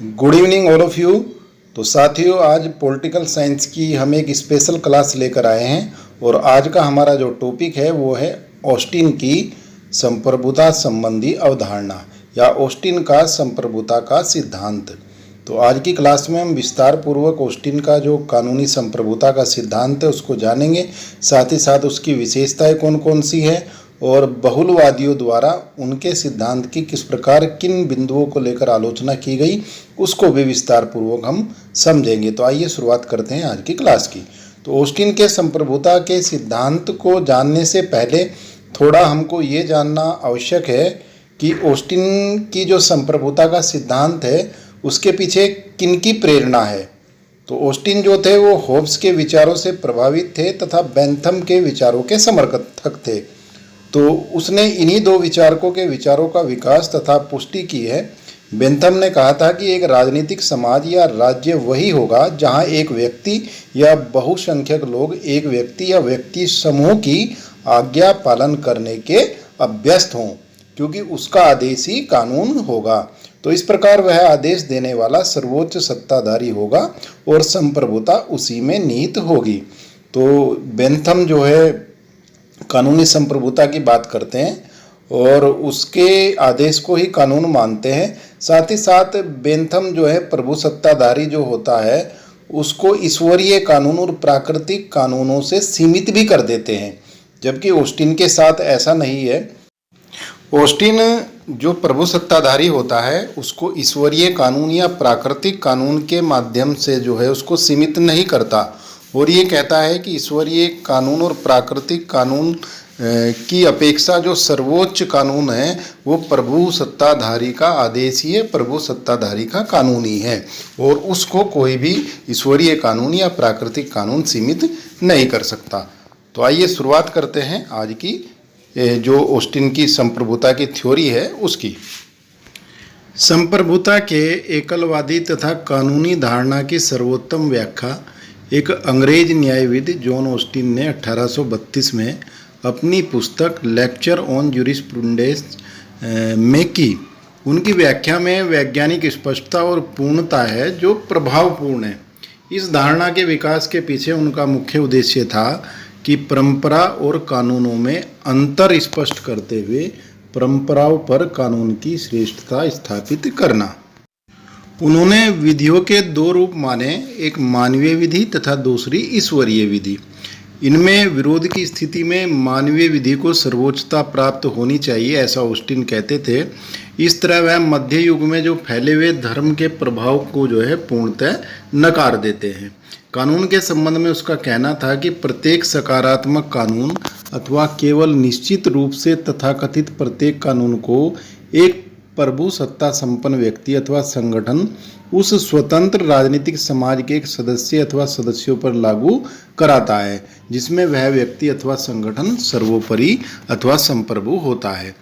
Good evening all of you. तो साथियों, आज पॉलिटिकल साइंस की हम एक स्पेशल क्लास लेकर आए हैं और आज का हमारा जो टॉपिक है वो है ऑस्टिन की संप्रभुता संबंधी अवधारणा या ऑस्टिन का संप्रभुता का सिद्धांत। तो आज की क्लास में हम विस्तार पूर्वक ऑस्टिन का जो कानूनी संप्रभुता का सिद्धांत है उसको जानेंगे, साथ ही साथ उसकी विशेषताएं कौन कौन सी है और बहुलवादियों द्वारा उनके सिद्धांत की किस प्रकार किन बिंदुओं को लेकर आलोचना की गई उसको भी विस्तार पूर्वक हम समझेंगे। तो आइए शुरुआत करते हैं आज की क्लास की। तो ऑस्टिन के संप्रभुता के सिद्धांत को जानने से पहले थोड़ा हमको ये जानना आवश्यक है कि ऑस्टिन की जो संप्रभुता का सिद्धांत है उसके पीछे किनकी प्रेरणा है। तो ऑस्टिन जो थे वो होब्स के विचारों से प्रभावित थे तथा बेंथम के विचारों के समर्थक थे। तो उसने इन्हीं दो विचारकों के विचारों का विकास तथा पुष्टि की है। बेंथम ने कहा था कि एक राजनीतिक समाज या राज्य वही होगा जहां एक व्यक्ति या बहुसंख्यक लोग एक व्यक्ति या व्यक्ति समूह की आज्ञा पालन करने के अभ्यस्त हों, क्योंकि उसका आदेश ही कानून होगा। तो इस प्रकार वह आदेश देने वाला सर्वोच्च सत्ताधारी होगा और संप्रभुता उसी में निहित होगी। तो बेंथम जो है कानूनी संप्रभुता की बात करते हैं और उसके आदेश को ही कानून मानते हैं। साथ ही साथ बेंथम जो है प्रभु सत्ताधारी जो होता है उसको ईश्वरीय कानून और प्राकृतिक कानूनों से सीमित भी कर देते हैं, जबकि ऑस्टिन के साथ ऐसा नहीं है। ऑस्टिन जो प्रभु सत्ताधारी होता है उसको ईश्वरीय कानून या प्राकृतिक कानून के माध्यम से जो है उसको सीमित नहीं करता और ये कहता है कि ईश्वरीय कानून और प्राकृतिक कानून की अपेक्षा जो सर्वोच्च कानून है वो प्रभु सत्ताधारी का आदेश ही है, प्रभु सत्ताधारी का कानून ही है और उसको कोई भी ईश्वरीय कानून या प्राकृतिक कानून सीमित नहीं कर सकता। तो आइए शुरुआत करते हैं आज की जो ऑस्टिन की संप्रभुता की थ्योरी है उसकी। संप्रभुता के एकलवादी तथा कानूनी धारणा की सर्वोत्तम व्याख्या एक अंग्रेज न्यायविद जॉन ऑस्टिन ने 1832 में अपनी पुस्तक लेक्चर ऑन जूरिस्प्रूडेंस में की। उनकी व्याख्या में वैज्ञानिक स्पष्टता और पूर्णता है जो प्रभावपूर्ण है। इस धारणा के विकास के पीछे उनका मुख्य उद्देश्य था कि परंपरा और कानूनों में अंतर स्पष्ट करते हुए परंपराओं पर कानून की श्रेष्ठता स्थापित करना। उन्होंने विधियों के दो रूप माने, एक मानवीय विधि तथा दूसरी ईश्वरीय विधि। इनमें विरोध की स्थिति में मानवीय विधि को सर्वोच्चता प्राप्त होनी चाहिए, ऐसा ऑस्टिन कहते थे। इस तरह वह मध्य युग में जो फैले हुए धर्म के प्रभाव को जो है पूर्णतः नकार देते हैं। कानून के संबंध में उसका कहना था कि प्रत्येक सकारात्मक कानून अथवा केवल निश्चित रूप से तथाकथित प्रत्येक कानून को एक प्रभु सत्ता संपन्न व्यक्ति अथवा संगठन उस स्वतंत्र राजनीतिक समाज के एक सदस्य अथवा सदस्यों पर लागू कराता है जिसमें वह व्यक्ति अथवा संगठन सर्वोपरि अथवा संप्रभु होता है।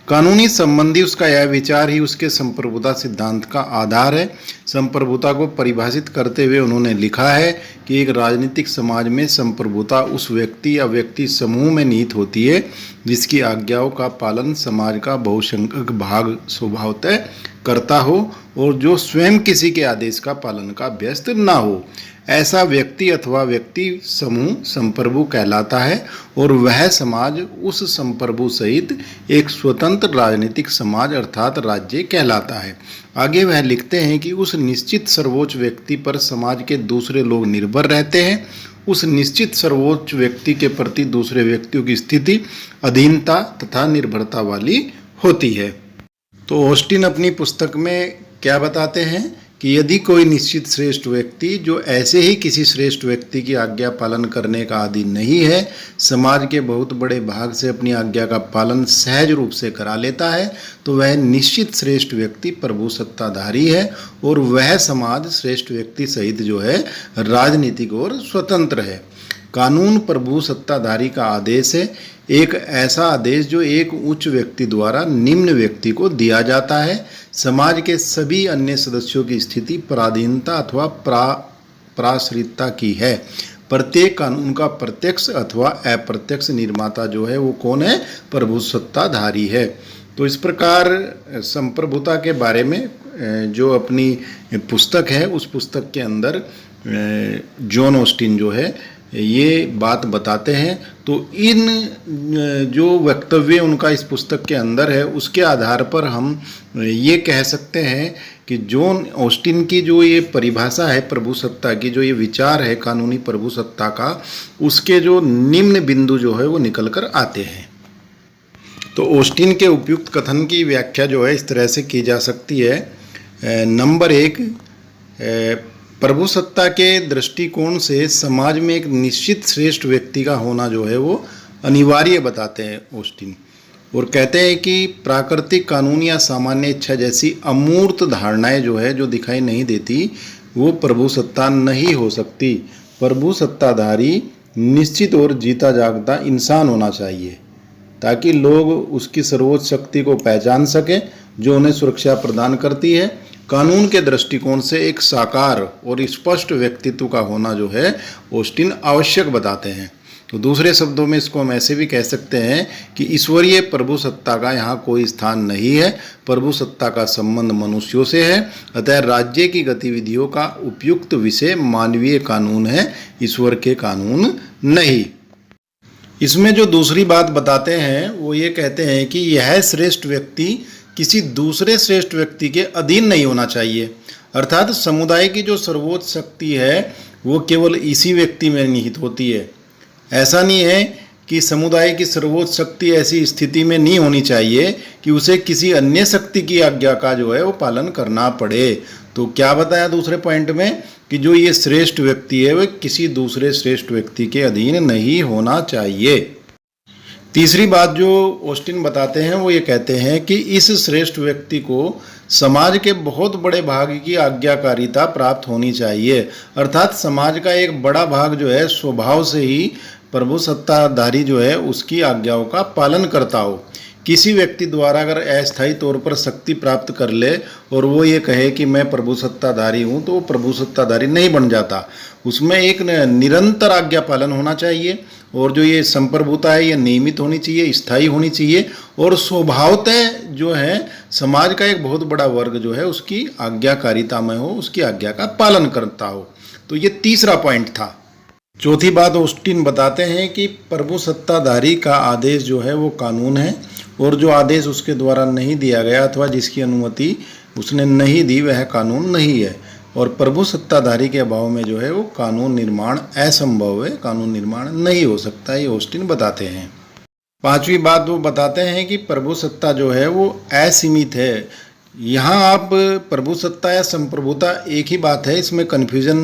कानूनी संबंधी उसका यह विचार ही उसके संप्रभुता सिद्धांत का आधार है। संप्रभुता को परिभाषित करते हुए उन्होंने लिखा है कि एक राजनीतिक समाज में संप्रभुता उस व्यक्ति या व्यक्ति समूह में निहित होती है जिसकी आज्ञाओं का पालन समाज का बहुसंख्यक भाग स्वभावतः करता हो और जो स्वयं किसी के आदेश का पालन का व्यस्त ना हो। ऐसा व्यक्ति अथवा व्यक्ति समूह संप्रभु कहलाता है और वह समाज उस संप्रभु सहित एक स्वतंत्र राजनीतिक समाज अर्थात राज्य कहलाता है। आगे वह लिखते हैं कि उस निश्चित सर्वोच्च व्यक्ति पर समाज के दूसरे लोग निर्भर रहते हैं। उस निश्चित सर्वोच्च व्यक्ति के प्रति दूसरे व्यक्तियों की स्थिति अधीनता तथा निर्भरता वाली होती है। तो ऑस्टिन अपनी पुस्तक में क्या बताते हैं कि यदि कोई निश्चित श्रेष्ठ व्यक्ति जो ऐसे ही किसी श्रेष्ठ व्यक्ति की आज्ञा पालन करने का आदी नहीं है, समाज के बहुत बड़े भाग से अपनी आज्ञा का पालन सहज रूप से करा लेता है, तो वह निश्चित श्रेष्ठ व्यक्ति प्रभु सत्ताधारी है और वह समाज श्रेष्ठ व्यक्ति सहित जो है राजनीतिक और स्वतंत्र है। कानून प्रभु सत्ताधारी का आदेश है, एक ऐसा आदेश जो एक उच्च व्यक्ति द्वारा निम्न व्यक्ति को दिया जाता है। समाज के सभी अन्य सदस्यों की स्थिति पराधीनता अथवा प्राश्रितता की है। प्रत्येक कानून का प्रत्यक्ष अथवा अप्रत्यक्ष निर्माता जो है वो कौन है? प्रभु सत्ताधारी है। तो इस प्रकार संप्रभुता के बारे में जो अपनी पुस्तक है उस पुस्तक के अंदर जॉन ऑस्टिन जो है ये बात बताते हैं। तो इन जो वक्तव्य उनका इस पुस्तक के अंदर है उसके आधार पर हम ये कह सकते हैं कि जॉन ऑस्टिन की जो ये परिभाषा है प्रभुसत्ता की, जो ये विचार है कानूनी प्रभुसत्ता का, उसके जो निम्न बिंदु जो है वो निकल कर आते हैं। तो ऑस्टिन के उपयुक्त कथन की व्याख्या जो है इस तरह से की जा सकती है। नंबर 1, प्रभुसत्ता के दृष्टिकोण से समाज में एक निश्चित श्रेष्ठ व्यक्ति का होना जो है वो अनिवार्य बताते हैं ऑस्टिन, और कहते हैं कि प्राकृतिक कानून या सामान्य इच्छा जैसी अमूर्त धारणाएं जो है, जो दिखाई नहीं देती, वो प्रभुसत्ता नहीं हो सकती। प्रभुसत्ताधारी निश्चित और जीता जागता इंसान होना चाहिए ताकि लोग उसकी सर्वोच्च शक्ति को पहचान सकें जो उन्हें सुरक्षा प्रदान करती है। कानून के दृष्टिकोण से एक साकार और स्पष्ट व्यक्तित्व का होना जो है ऑस्टिन आवश्यक बताते हैं। तो दूसरे शब्दों में इसको हम ऐसे भी कह सकते हैं कि ईश्वरीय प्रभुसत्ता का यहाँ कोई स्थान नहीं है। प्रभुसत्ता का संबंध मनुष्यों से है, अतः राज्य की गतिविधियों का उपयुक्त विषय मानवीय कानून है, ईश्वर के कानून नहीं। इसमें जो दूसरी बात बताते हैं वो ये कहते हैं कि यह श्रेष्ठ व्यक्ति किसी दूसरे श्रेष्ठ व्यक्ति के अधीन नहीं होना चाहिए, अर्थात समुदाय की जो सर्वोच्च शक्ति है वो केवल इसी व्यक्ति में निहित होती है। ऐसा नहीं है कि समुदाय की सर्वोच्च शक्ति ऐसी स्थिति में नहीं होनी चाहिए कि उसे किसी अन्य शक्ति की आज्ञा का जो है वो पालन करना पड़े। तो क्या बताया दूसरे पॉइंट में कि जो ये श्रेष्ठ व्यक्ति है वह किसी दूसरे श्रेष्ठ व्यक्ति के अधीन नहीं होना चाहिए। तीसरी बात जो ऑस्टिन बताते हैं वो ये कहते हैं कि इस श्रेष्ठ व्यक्ति को समाज के बहुत बड़े भाग की आज्ञाकारिता प्राप्त होनी चाहिए, अर्थात समाज का एक बड़ा भाग जो है स्वभाव से ही प्रभुसत्ताधारी जो है उसकी आज्ञाओं का पालन करता हो। किसी व्यक्ति द्वारा अगर अस्थायी तौर पर शक्ति प्राप्त कर ले और वो ये कहे कि मैं प्रभुसत्ताधारी हूँ, तो वो प्रभुसत्ताधारी नहीं बन जाता। उसमें एक निरंतर आज्ञा पालन होना चाहिए, और जो ये संप्रभुता है ये नियमित होनी चाहिए, स्थायी होनी चाहिए, और स्वभावतः जो है समाज का एक बहुत बड़ा वर्ग जो है उसकी आज्ञाकारिता में हो, उसकी आज्ञा का पालन करता हो। तो ये तीसरा पॉइंट था। चौथी बात ऑस्टिन बताते हैं कि प्रभुसत्ताधारी का आदेश जो है वो कानून है, और जो आदेश उसके द्वारा नहीं दिया गया अथवा जिसकी अनुमति उसने नहीं दी वह कानून नहीं है, और प्रभुसत्ताधारी के अभाव में जो है वो कानून निर्माण असंभव है, कानून निर्माण नहीं हो सकता, ये ऑस्टिन बताते हैं। पांचवी बात वो बताते हैं कि प्रभुसत्ता जो है वो असीमित है। यहाँ आप प्रभुसत्ता या संप्रभुता एक ही बात है, इसमें कन्फ्यूजन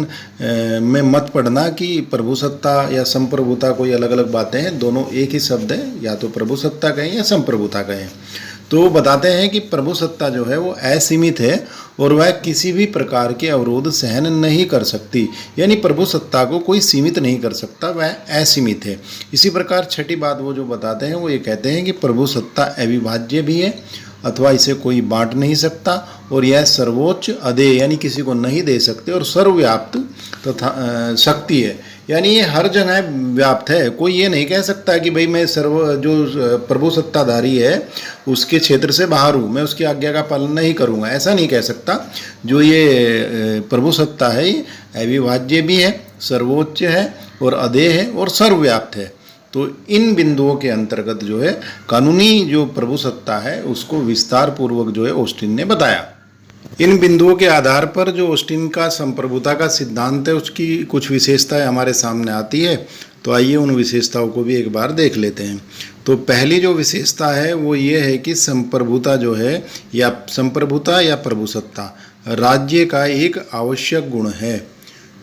में मत पड़ना कि प्रभुसत्ता या संप्रभुता कोई अलग अलग बातें हैं, दोनों एक ही शब्द है, या तो प्रभुसत्ता कहें या संप्रभुता कहें। तो बताते हैं कि प्रभुसत्ता जो है वो असीमित है और वह किसी भी प्रकार के अवरोध सहन नहीं कर सकती, यानी प्रभुसत्ता को कोई सीमित नहीं कर सकता, वह असीमित है। इसी प्रकार छठी बात वो जो बताते हैं वो ये कहते हैं कि प्रभुसत्ता अविभाज्य भी है अथवा इसे कोई बांट नहीं सकता, और यह सर्वोच्च अदेय यानी किसी को नहीं दे सकते, और सर्वव्याप्त तथा शक्ति है, यानी ये हर जगह व्याप्त है। कोई ये नहीं कह सकता कि भाई मैं जो प्रभुसत्ताधारी है उसके क्षेत्र से बाहर हूँ, मैं उसकी आज्ञा का पालन नहीं करूँगा, ऐसा नहीं कह सकता। जो ये प्रभुसत्ता है ये अविभाज्य भी है, सर्वोच्च है और अदेय है और सर्वव्याप्त है। तो इन बिंदुओं के अंतर्गत जो है कानूनी जो प्रभुसत्ता है उसको विस्तार पूर्वक जो है ऑस्टिन ने बताया। इन बिंदुओं के आधार पर जो ऑस्टिन का संप्रभुता का सिद्धांत है उसकी कुछ विशेषताएं हमारे सामने आती है। तो आइए उन विशेषताओं को भी एक बार देख लेते हैं। तो पहली जो विशेषता है वो ये है कि संप्रभुता जो है या संप्रभुता या प्रभुसत्ता राज्य का एक आवश्यक गुण है।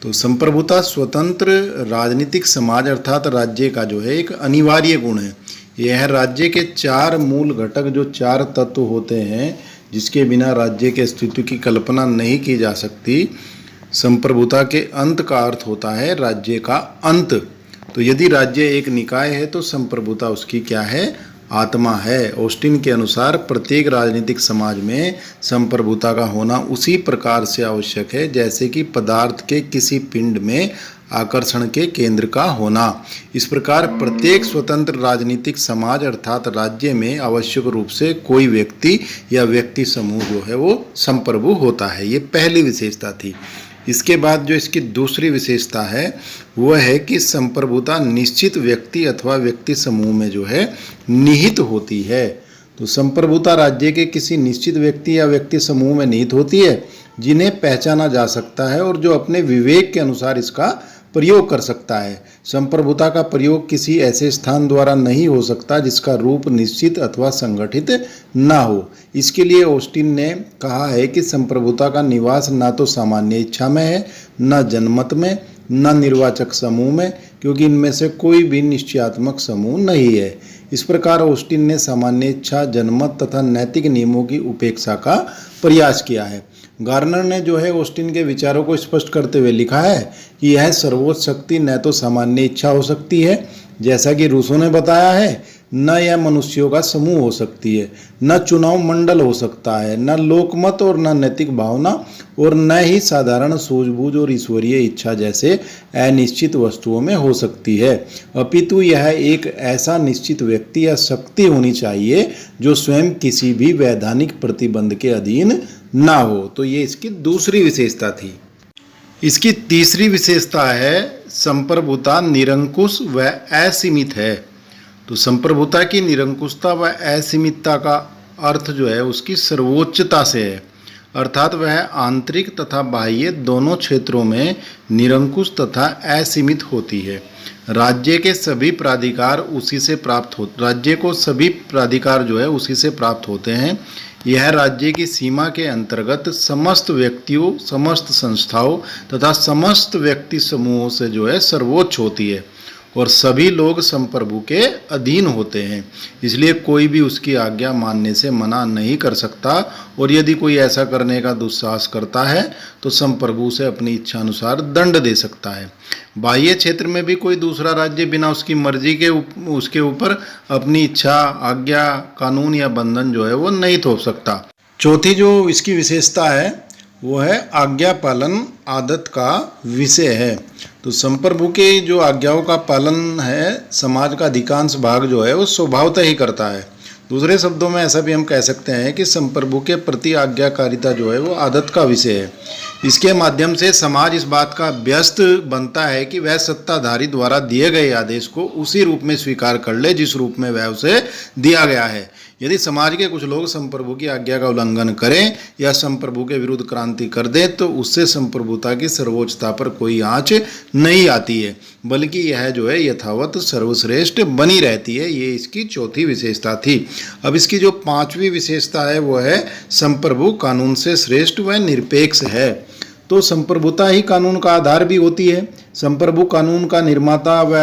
तो संप्रभुता स्वतंत्र राजनीतिक समाज अर्थात राज्य का जो है एक अनिवार्य गुण है। यह राज्य के चार मूल घटक जो चार तत्व होते हैं जिसके बिना राज्य के अस्तित्व की कल्पना नहीं की जा सकती। संप्रभुता के अंत का अर्थ होता है राज्य का अंत। तो यदि राज्य एक निकाय है तो संप्रभुता उसकी क्या है? आत्मा है। ऑस्टिन के अनुसार प्रत्येक राजनीतिक समाज में संप्रभुता का होना उसी प्रकार से आवश्यक है जैसे कि पदार्थ के किसी पिंड में आकर्षण के केंद्र का होना। इस प्रकार प्रत्येक स्वतंत्र राजनीतिक समाज अर्थात राज्य में आवश्यक रूप से कोई व्यक्ति या व्यक्ति समूह जो है वो संप्रभु होता है। ये पहली विशेषता थी। इसके बाद जो इसकी दूसरी विशेषता है वह है कि संप्रभुता निश्चित व्यक्ति अथवा व्यक्ति समूह में जो है निहित होती है। तो संप्रभुता राज्य के किसी निश्चित व्यक्ति या व्यक्ति समूह में निहित होती है जिन्हें पहचाना जा सकता है और जो अपने विवेक के अनुसार इसका प्रयोग कर सकता है। संप्रभुता का प्रयोग किसी ऐसे स्थान द्वारा नहीं हो सकता जिसका रूप निश्चित अथवा संगठित ना हो। इसके लिए ऑस्टिन ने कहा है कि संप्रभुता का निवास ना तो सामान्य इच्छा में है, न जनमत में, न निर्वाचक समूह में, क्योंकि इनमें से कोई भी निश्चयात्मक समूह नहीं है। इस प्रकार ऑस्टिन ने सामान्य इच्छा, जनमत तथा नैतिक नियमों की उपेक्षा का प्रयास किया है। गार्नर ने जो है ऑस्टिन के विचारों को स्पष्ट करते हुए लिखा है कि यह सर्वोच्च शक्ति न तो सामान्य इच्छा हो सकती है जैसा कि रूसो ने बताया है, न यह मनुष्यों का समूह हो सकती है, न चुनाव मंडल हो सकता है, न लोकमत और न नैतिक भावना, और न ही साधारण सूझबूझ और ईश्वरीय इच्छा जैसे अनिश्चित वस्तुओं में हो सकती है। अपितु यह एक ऐसा निश्चित व्यक्ति या शक्ति होनी चाहिए जो स्वयं किसी भी वैधानिक प्रतिबंध के अधीन ना हो। तो ये इसकी दूसरी विशेषता थी। इसकी तीसरी विशेषता है संप्रभुता निरंकुश व असीमित है। तो संप्रभुता की निरंकुशता व असीमितता का अर्थ जो है उसकी सर्वोच्चता से है, अर्थात वह आंतरिक तथा बाह्य दोनों क्षेत्रों में निरंकुश तथा असीमित होती है। राज्य के सभी प्राधिकार उसी से प्राप्त हो राज्य को सभी प्राधिकार जो है उसी से प्राप्त होते हैं। यह राज्य की सीमा के अंतर्गत समस्त व्यक्तियों, समस्त संस्थाओं तथा समस्त व्यक्ति समूहों से जो है सर्वोच्च होती है और सभी लोग संप्रभु के अधीन होते हैं। इसलिए कोई भी उसकी आज्ञा मानने से मना नहीं कर सकता, और यदि कोई ऐसा करने का दुस्साहस करता है तो संप्रभु से अपनी इच्छा अनुसार दंड दे सकता है। बाह्य क्षेत्र में भी कोई दूसरा राज्य बिना उसकी मर्जी के उसके ऊपर अपनी इच्छा, आज्ञा, कानून या बंधन जो है वो नहीं थोप सकता। चौथी जो इसकी विशेषता है वो है आज्ञा पालन आदत का विषय है। तो संप्रभु के जो आज्ञाओं का पालन है समाज का अधिकांश भाग जो है वो स्वभावतः ही करता है। दूसरे शब्दों में ऐसा भी हम कह सकते हैं कि संप्रभु के प्रति आज्ञाकारिता जो है वो आदत का विषय है। इसके माध्यम से समाज इस बात का व्यस्त बनता है कि वह सत्ताधारी द्वारा दिए गए आदेश को उसी रूप में स्वीकार कर ले जिस रूप में वह उसे दिया गया है। यदि समाज के कुछ लोग संप्रभु की आज्ञा का उल्लंघन करें या संप्रभु के विरुद्ध क्रांति कर दें तो उससे संप्रभुता की सर्वोच्चता पर कोई आंच नहीं आती है, बल्कि यह जो है यथावत सर्वश्रेष्ठ बनी रहती है। ये इसकी चौथी विशेषता थी। अब इसकी जो पांचवी विशेषता है वो है संप्रभु कानून से श्रेष्ठ व निरपेक्ष है। तो संप्रभुता ही कानून का आधार भी होती है। संप्रभु कानून का निर्माता व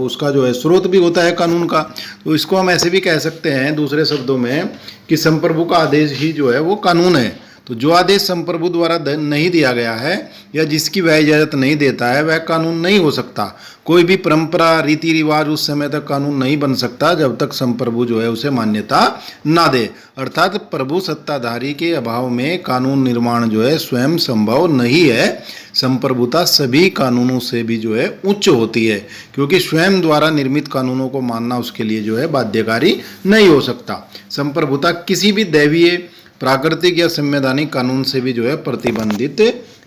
उसका जो है स्रोत भी होता है कानून का। तो इसको हम ऐसे भी कह सकते हैं दूसरे शब्दों में कि संप्रभु का आदेश ही जो है वो कानून है। तो जो आदेश संप्रभु द्वारा नहीं दिया गया है या जिसकी वह इजाज़त नहीं देता है वह कानून नहीं हो सकता। कोई भी परंपरा, रीति रिवाज उस समय तक कानून नहीं बन सकता जब तक संप्रभु जो है उसे मान्यता ना दे। अर्थात प्रभु सत्ताधारी के अभाव में कानून निर्माण जो है स्वयं संभव नहीं है। संप्रभुता सभी कानूनों से भी जो है उच्च होती है, क्योंकि स्वयं द्वारा निर्मित कानूनों को मानना उसके लिए जो है बाध्यकारी नहीं हो सकता। संप्रभुता किसी भी दैवीय, प्राकृतिक या संवैधानिक कानून से भी जो है प्रतिबंधित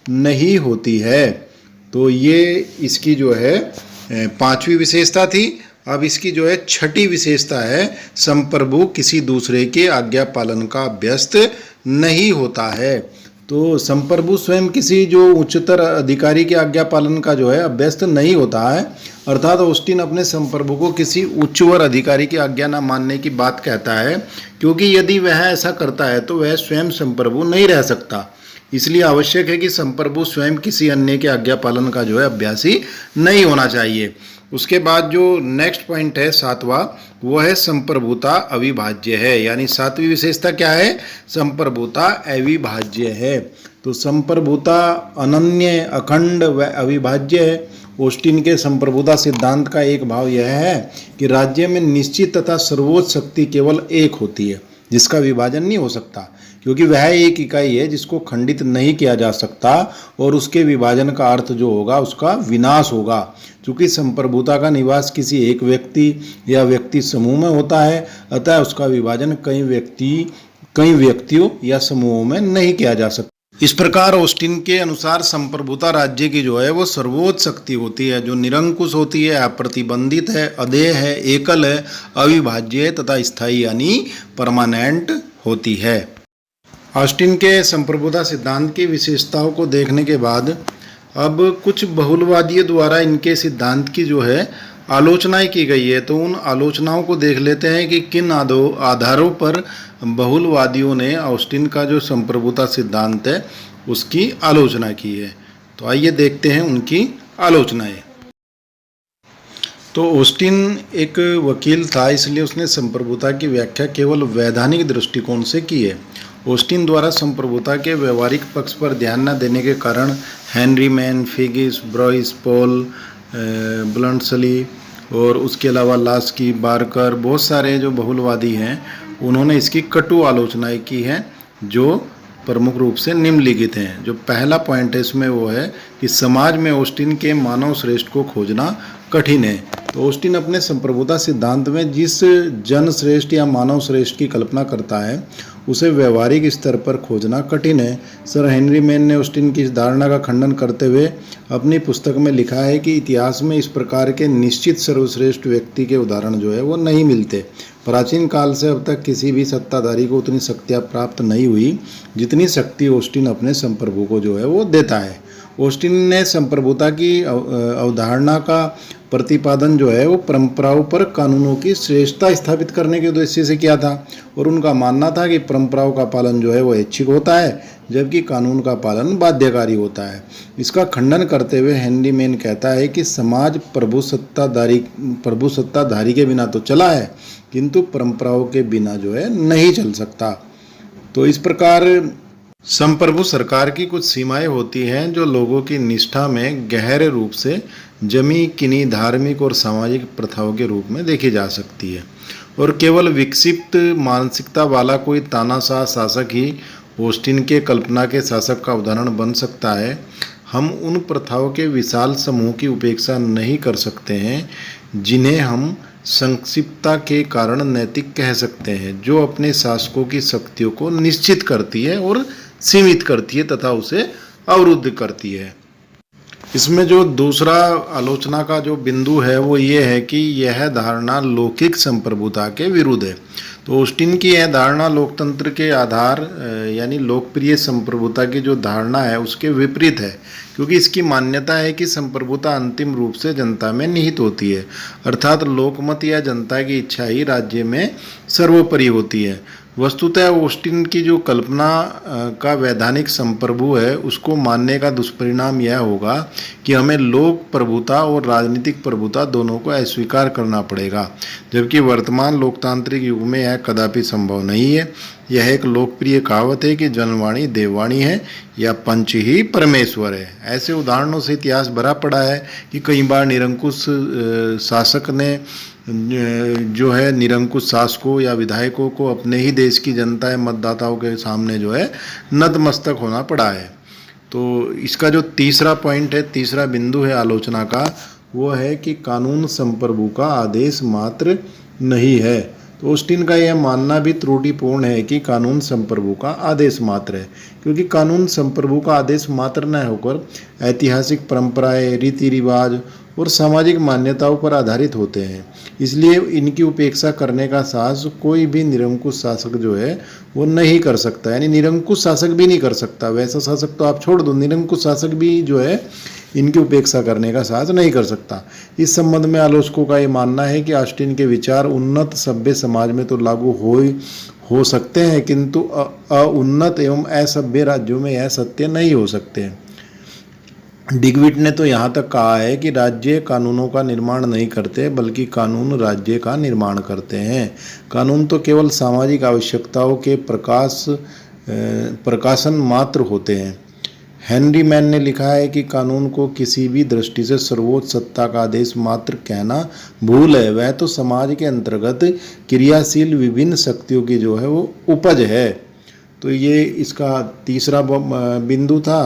नहीं होती है। तो ये इसकी जो है पांचवी विशेषता थी। अब इसकी जो है छठी विशेषता है संप्रभु किसी दूसरे के आज्ञा पालन का अभ्यस्त नहीं होता है। तो संप्रभु स्वयं किसी जो उच्चतर अधिकारी के आज्ञा पालन का जो है अभ्यस्त नहीं होता है। अर्थात ऑस्टिन अपने संप्रभु को किसी उच्चवर अधिकारी की आज्ञा न मानने की बात कहता है, क्योंकि यदि वह ऐसा करता है तो वह स्वयं संप्रभु नहीं रह सकता। इसलिए आवश्यक है कि संप्रभु स्वयं किसी अन्य के आज्ञा पालन का जो है अभ्यासी नहीं होना चाहिए। उसके बाद जो नेक्स्ट पॉइंट है सातवां, वो है संप्रभुता अविभाज्य है। यानी सातवीं विशेषता क्या है? संप्रभुता अविभाज्य है। तो संप्रभुता अनन्य, अखंड व अविभाज्य है। ऑस्टिन के संप्रभुता सिद्धांत का एक भाव यह है कि राज्य में निश्चित तथा सर्वोच्च शक्ति केवल एक होती है, जिसका विभाजन नहीं हो सकता, क्योंकि वह एक इकाई है जिसको खंडित नहीं किया जा सकता, और उसके विभाजन का अर्थ जो होगा उसका विनाश होगा। चूंकि संप्रभुता का निवास किसी एक व्यक्ति या व्यक्ति समूह में होता है, अतः उसका विभाजन कई व्यक्तियों या समूहों में नहीं किया जा सकता। इस प्रकार ऑस्टिन के अनुसार संप्रभुता राज्य की जो है वो सर्वोच्च शक्ति होती है, जो निरंकुश होती है, अप्रतिबंधित है, अदेय है, एकल है, अविभाज्य है तथा स्थायी यानी परमानेंट होती है। ऑस्टिन के संप्रभुता सिद्धांत की विशेषताओं को देखने के बाद अब कुछ बहुलवादियों द्वारा इनके सिद्धांत की जो है आलोचनाएं की गई है, तो उन आलोचनाओं को देख लेते हैं कि किन आधारों पर बहुलवादियों ने ऑस्टिन का जो संप्रभुता सिद्धांत है उसकी आलोचना की है। तो आइए देखते हैं उनकी आलोचनाएं। तो ऑस्टिन एक वकील था, इसलिए उसने संप्रभुता की व्याख्या केवल वैधानिक दृष्टिकोण से की है। ऑस्टिन द्वारा संप्रभुता के व्यवहारिक पक्ष पर ध्यान न देने के कारण हेनरी मैन, फिगिस, ब्रॉइस, पॉल ब्लंटसली और उसके अलावा लास्की, बार्कर, बहुत सारे जो बहुलवादी हैं उन्होंने इसकी कटु आलोचनाएं की हैं, जो प्रमुख रूप से निम्नलिखित हैं। जो पहला पॉइंट है इसमें वो है कि समाज में ऑस्टिन के मानव श्रेष्ठ को खोजना कठिन है। तो ऑस्टिन अपने संप्रभुता सिद्धांत में जिस जन श्रेष्ठ या मानव श्रेष्ठ की कल्पना करता है उसे व्यवहारिक स्तर पर खोजना कठिन है। सर हेनरी मैन ने ऑस्टिन की इस धारणा का खंडन करते हुए अपनी पुस्तक में लिखा है कि इतिहास में इस प्रकार के निश्चित सर्वश्रेष्ठ व्यक्ति के उदाहरण जो है वो नहीं मिलते। प्राचीन काल से अब तक किसी भी सत्ताधारी को उतनी शक्तियाँ प्राप्त नहीं हुई जितनी शक्ति ऑस्टिन अपने संप्रभु को जो है वो देता है। ऑस्टिन ने संप्रभुता की अवधारणा का प्रतिपादन जो है वो परंपराओं पर कानूनों की श्रेष्ठता स्थापित करने के उद्देश्य से किया था, और उनका मानना था कि परंपराओं का पालन जो है वो ऐच्छिक होता है जबकि कानून का पालन बाध्यकारी होता है। इसका खंडन करते हुए हेनरी मैन कहता है कि समाज प्रभुसत्ताधारी के बिना तो चला है किंतु परंपराओं के बिना जो है नहीं चल सकता। तो इस प्रकार संप्रभु सरकार की कुछ सीमाएं होती हैं जो लोगों की निष्ठा में गहरे रूप से जमी किन्हीं धार्मिक और सामाजिक प्रथाओं के रूप में देखी जा सकती है, और केवल विकसित मानसिकता वाला कोई तानाशाह शासक ही ऑस्टिन के कल्पना के शासक का उदाहरण बन सकता है। हम उन प्रथाओं के विशाल समूह की उपेक्षा नहीं कर सकते हैं जिन्हें हम संक्षिप्तता के कारण नैतिक कह सकते हैं, जो अपने शासकों की शक्तियों को निश्चित करती है और सीमित करती है तथा उसे अवरुद्ध करती है। इसमें जो दूसरा आलोचना का जो बिंदु है वो ये है कि यह धारणा लौकिक संप्रभुता के विरुद्ध है। तो ऑस्टिन की यह धारणा लोकतंत्र के आधार यानी लोकप्रिय संप्रभुता की जो धारणा है उसके विपरीत है, क्योंकि इसकी मान्यता है कि संप्रभुता अंतिम रूप से जनता में निहित होती है, अर्थात लोकमत या जनता की इच्छा ही राज्य में सर्वोपरि होती है। वस्तुतः ऑस्टिन की जो कल्पना का वैधानिक संप्रभु है उसको मानने का दुष्परिणाम यह होगा कि हमें लोक प्रभुता और राजनीतिक प्रभुता दोनों को अस्वीकार करना पड़ेगा, जबकि वर्तमान लोकतांत्रिक युग में यह कदापि संभव नहीं है। यह एक लोकप्रिय कहावत है कि जनवाणी देववाणी है या पंच ही परमेश्वर है। ऐसे उदाहरणों से इतिहास भरा पड़ा है कि कई बार निरंकुश शासक ने जो है निरंकुश शासकों या विधायकों को अपने ही देश की जनता या मतदाताओं के सामने जो है नतमस्तक होना पड़ा है। तो इसका जो तीसरा पॉइंट है, तीसरा बिंदु है आलोचना का, वो है कि कानून संप्रभु का आदेश मात्र नहीं है। तो ऑस्टिन का यह मानना भी त्रुटिपूर्ण है कि कानून संप्रभु का आदेश मात्र है, क्योंकि कानून संप्रभु का आदेश मात्र न होकर ऐतिहासिक परंपराएं, रीति रिवाज और सामाजिक मान्यताओं पर आधारित होते हैं। इसलिए इनकी उपेक्षा करने का साहस कोई भी निरंकुश शासक जो है वो नहीं कर सकता, यानी निरंकुश शासक भी नहीं कर सकता। वैसा शासक तो आप छोड़ दो, निरंकुश शासक भी जो है इनकी उपेक्षा करने का साहस नहीं कर सकता। इस संबंध में आलोचकों का ये मानना है कि ऑस्टिन के विचार उन्नत सभ्य समाज में तो लागू हो सकते हैं, किंतु उन्नत एवं असभ्य राज्यों में यह सत्य नहीं हो सकते। डिगविट ने तो यहाँ तक कहा है कि राज्य कानूनों का निर्माण नहीं करते बल्कि कानून राज्य का निर्माण करते हैं। कानून तो केवल सामाजिक आवश्यकताओं के प्रकाशन मात्र होते हैं। हेनरी मैन ने लिखा है कि कानून को किसी भी दृष्टि से सर्वोच्च सत्ता का आदेश मात्र कहना भूल है, वह तो समाज के अंतर्गत क्रियाशील विभिन्न शक्तियों की जो है वो उपज है। तो ये इसका तीसरा बिंदु था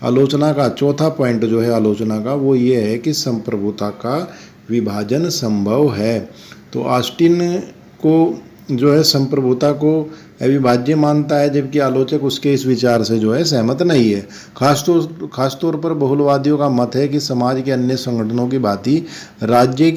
आलोचना का। चौथा पॉइंट जो है आलोचना का वो ये है कि संप्रभुता का विभाजन संभव है। तो ऑस्टिन को जो है संप्रभुता को अविभाज्य मानता है, जबकि आलोचक उसके इस विचार से जो है सहमत नहीं है। खासतौर पर बहुलवादियों का मत है कि समाज के अन्य संगठनों की भांति राज्य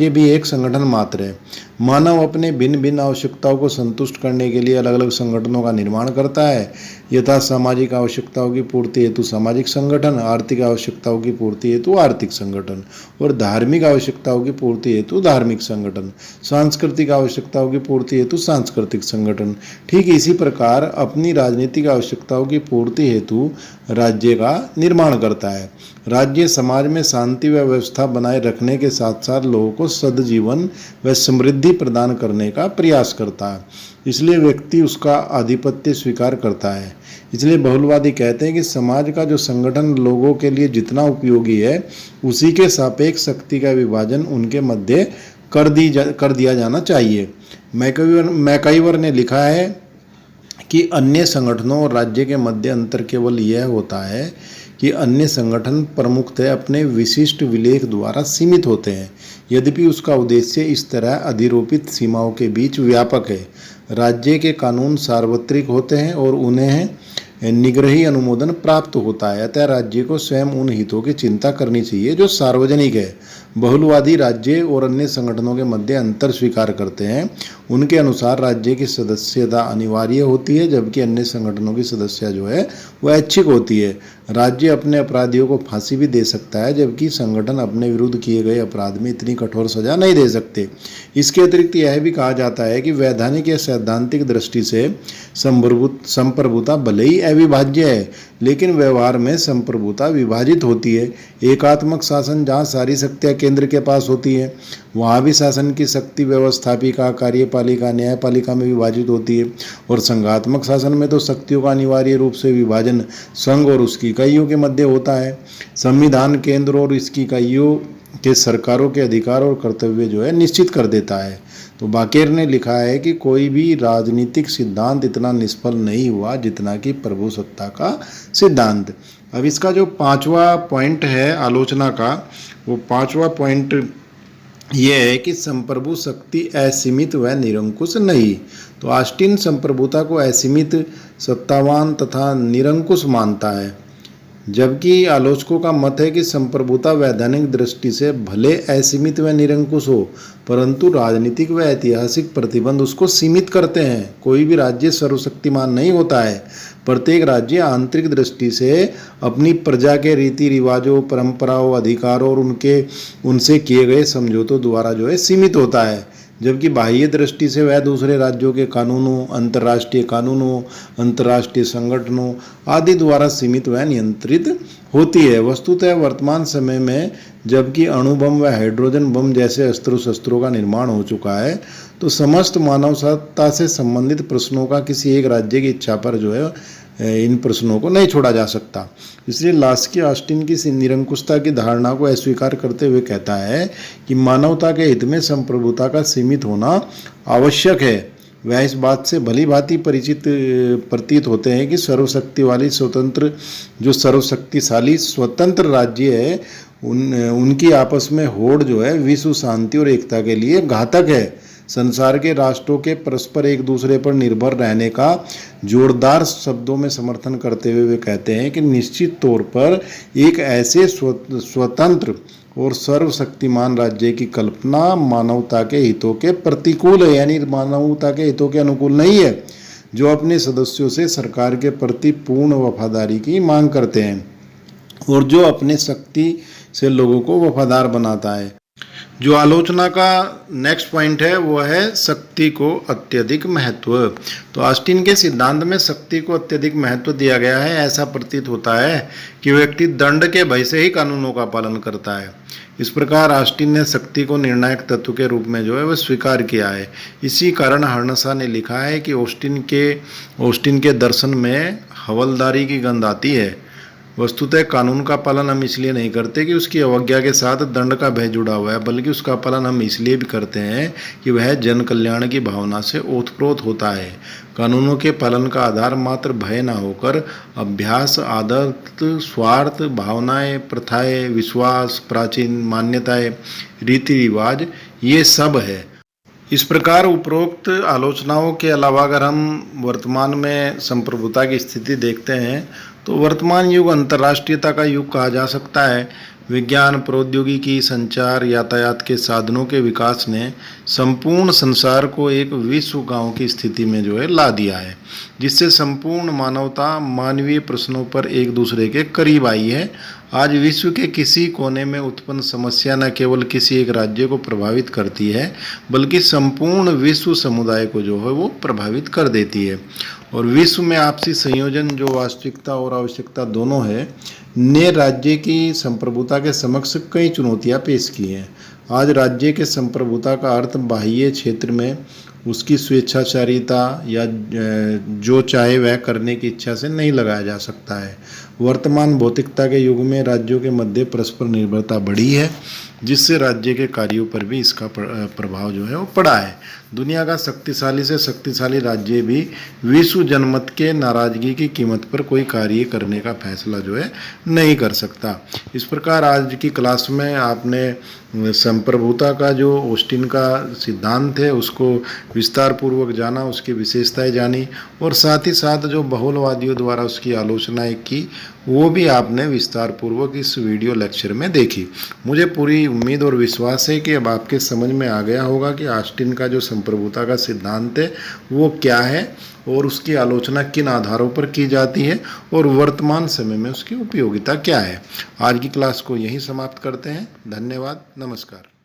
भी एक संगठन मात्र है। मानव अपने भिन्न भिन्न आवश्यकताओं को संतुष्ट करने के लिए अलग अलग संगठनों का निर्माण करता है, यथा सामाजिक आवश्यकताओं की पूर्ति हेतु सामाजिक संगठन, आर्थिक आवश्यकताओं की पूर्ति हेतु आर्थिक संगठन और धार्मिक आवश्यकताओं की पूर्ति हेतु धार्मिक संगठन, सांस्कृतिक आवश्यकताओं की पूर्ति हेतु सांस्कृतिक संगठन। ठीक इसी प्रकार अपनी राजनीतिक आवश्यकताओं की पूर्ति हेतु राज्य का निर्माण करता है। राज्य समाज में शांति व व्यवस्था बनाए रखने के साथ साथ लोगों को सद्जीवन व समृद्धि प्रदान करने का प्रयास करता है, इसलिए व्यक्ति उसका आधिपत्य स्वीकार करता है। इसलिए बहुलवादी कहते हैं कि समाज का जो संगठन लोगों के लिए जितना उपयोगी है उसी के सापेक्ष शक्ति का विभाजन उनके मध्य कर दिया जाना चाहिए। मैकाइवर ने लिखा है कि अन्य संगठनों और राज्य के मध्य अंतर केवल यह होता है कि अन्य संगठन प्रमुखतः अपने विशिष्ट विलेख द्वारा सीमित होते हैं, यद्यपि उसका उद्देश्य इस तरह अधिरोपित सीमाओं के बीच व्यापक है। राज्य के कानून सार्वत्रिक होते हैं और उन्हें निग्रही अनुमोदन प्राप्त होता है, अतः राज्य को स्वयं उन हितों की चिंता करनी चाहिए जो सार्वजनिक है। बहुलवादी राज्य और अन्य संगठनों के मध्य अंतर स्वीकार करते हैं। उनके अनुसार राज्य की सदस्यता अनिवार्य होती है, जबकि अन्य संगठनों की सदस्यता जो है वह ऐच्छिक होती है। राज्य अपने अपराधियों को फांसी भी दे सकता है, जबकि संगठन अपने विरुद्ध किए गए अपराध में इतनी कठोर सजा नहीं दे सकते। इसके अतिरिक्त यह भी कहा जाता है कि वैधानिक या सैद्धांतिक दृष्टि से संप्रभुता भले ही अविभाज्य है, लेकिन व्यवहार में संप्रभुता विभाजित होती है। एकात्मक शासन जहाँ सारी शक्तियाँ केंद्र के पास होती है, वहाँ भी शासन की शक्ति व्यवस्थापिका, कार्यपालिका, न्यायपालिका में विभाजित होती है। और संघात्मक शासन में तो शक्तियों का अनिवार्य रूप से विभाजन संघ और उसकी इकाइयों के मध्य होता है। संविधान केंद्र और इसकी इकाइयों के सरकारों के अधिकार और कर्तव्य जो है निश्चित कर देता है। तो बाकेर ने लिखा है कि कोई भी राजनीतिक सिद्धांत इतना निष्फल नहीं हुआ जितना कि प्रभुसत्ता का सिद्धांत। अब इसका जो पांचवा पॉइंट है आलोचना का, वो पांचवा पॉइंट ये है कि संप्रभु शक्ति असीमित व निरंकुश नहीं। तो ऑस्टिन संप्रभुता को असीमित, सत्तावान तथा निरंकुश मानता है, जबकि आलोचकों का मत है कि संप्रभुता वैधानिक दृष्टि से भले असीमित व निरंकुश हो, परंतु राजनीतिक व ऐतिहासिक प्रतिबंध उसको सीमित करते हैं। कोई भी राज्य सर्वशक्तिमान नहीं होता है। प्रत्येक राज्य आंतरिक दृष्टि से अपनी प्रजा के रीति रिवाजों, परंपराओं, अधिकारों और उनसे किए गए समझौतों द्वारा जो है सीमित होता है, जबकि बाह्य दृष्टि से वह दूसरे राज्यों के कानूनों, अंतर्राष्ट्रीय संगठनों आदि द्वारा सीमित व नियंत्रित होती है। वस्तुतः वर्तमान समय में जबकि अणु बम व हाइड्रोजन बम जैसे अस्त्र शस्त्रों का निर्माण हो चुका है, तो समस्त मानवता से संबंधित प्रश्नों का किसी एक राज्य की इच्छा पर जो है इन प्रश्नों को नहीं छोड़ा जा सकता। इसलिए लास्की ऑस्टिन की निरंकुशता की धारणा को अस्वीकार करते हुए कहता है कि मानवता के हित में संप्रभुता का सीमित होना आवश्यक है। वह इस बात से भली भांति प्रतीत होते हैं कि सर्वशक्तिशाली स्वतंत्र राज्य है, उनकी आपस में होड़ जो है विश्व शांति और एकता के लिए घातक है। संसार के राष्ट्रों के परस्पर एक दूसरे पर निर्भर रहने का जोरदार शब्दों में समर्थन करते हुए वे कहते हैं कि निश्चित तौर पर एक ऐसे स्वतंत्र और सर्वशक्तिमान राज्य की कल्पना मानवता के हितों के प्रतिकूल है, यानी मानवता के हितों के अनुकूल नहीं है, जो अपने सदस्यों से सरकार के प्रति पूर्ण वफादारी की मांग करते हैं और जो अपने शक्ति से लोगों को वफादार बनाता है। जो आलोचना का नेक्स्ट पॉइंट है वो है शक्ति को अत्यधिक महत्व। तो ऑस्टिन के सिद्धांत में शक्ति को अत्यधिक महत्व दिया गया है। ऐसा प्रतीत होता है कि व्यक्ति दंड के भय से ही कानूनों का पालन करता है। इस प्रकार ऑस्टिन ने शक्ति को निर्णायक तत्व के रूप में जो है वह स्वीकार किया है। इसी कारण हर्नसा ने लिखा है कि ऑस्टिन के दर्शन में हवलदारी की गंध आती है। वस्तुतः कानून का पालन हम इसलिए नहीं करते कि उसकी अवज्ञा के साथ दंड का भय जुड़ा हुआ है, बल्कि उसका पालन हम इसलिए भी करते हैं कि वह जन कल्याण की भावना से ओतप्रोत होता है। कानूनों के पालन का आधार मात्र भय न होकर अभ्यास, आदत, स्वार्थ, भावनाएं, प्रथाएं, विश्वास, प्राचीन मान्यताएं, रीति रिवाज, ये सब है। इस प्रकार उपरोक्त आलोचनाओं के अलावा अगर हम वर्तमान में संप्रभुता की स्थिति देखते हैं तो वर्तमान युग अंतर्राष्ट्रीयता का युग कहा जा सकता है। विज्ञान, प्रौद्योगिकी, संचार, यातायात के साधनों के विकास ने संपूर्ण संसार को एक विश्व गांव की स्थिति में ला दिया है, जिससे संपूर्ण मानवता मानवीय प्रश्नों पर एक दूसरे के करीब आई है। आज विश्व के किसी कोने में उत्पन्न समस्या न केवल किसी एक राज्य को प्रभावित करती है, बल्कि संपूर्ण विश्व समुदाय को वो प्रभावित कर देती है। और विश्व में आपसी संयोजन, जो वास्तविकता और आवश्यकता दोनों है, ने राज्य की संप्रभुता के समक्ष कई चुनौतियां पेश की हैं। आज राज्य के संप्रभुता का अर्थ बाह्य क्षेत्र में उसकी स्वेच्छाचारिता या जो चाहे वह करने की इच्छा से नहीं लगाया जा सकता है। वर्तमान भौतिकता के युग में राज्यों के मध्य परस्पर निर्भरता बढ़ी है, जिससे राज्य के कार्यों पर भी इसका प्रभाव वो पड़ा है। दुनिया का शक्तिशाली से शक्तिशाली राज्य भी विश्व जनमत के नाराजगी की कीमत पर कोई कार्य करने का फैसला नहीं कर सकता। इस प्रकार आज की क्लास में आपने संप्रभुता का जो ऑस्टिन का सिद्धांत है उसको विस्तार पूर्वक जाना, उसकी विशेषताएं जानी, और साथ ही साथ जो बहुलवादियों द्वारा उसकी आलोचनाएं की वो भी आपने विस्तार पूर्वक इस वीडियो लेक्चर में देखी। मुझे पूरी उम्मीद और विश्वास है कि अब आपके समझ में आ गया होगा कि ऑस्टिन का जो संप्रभुता का सिद्धांत है वो क्या है और उसकी आलोचना किन आधारों पर की जाती है और वर्तमान समय में उसकी उपयोगिता क्या है। आज की क्लास को यहीं समाप्त करते हैं। धन्यवाद, नमस्कार।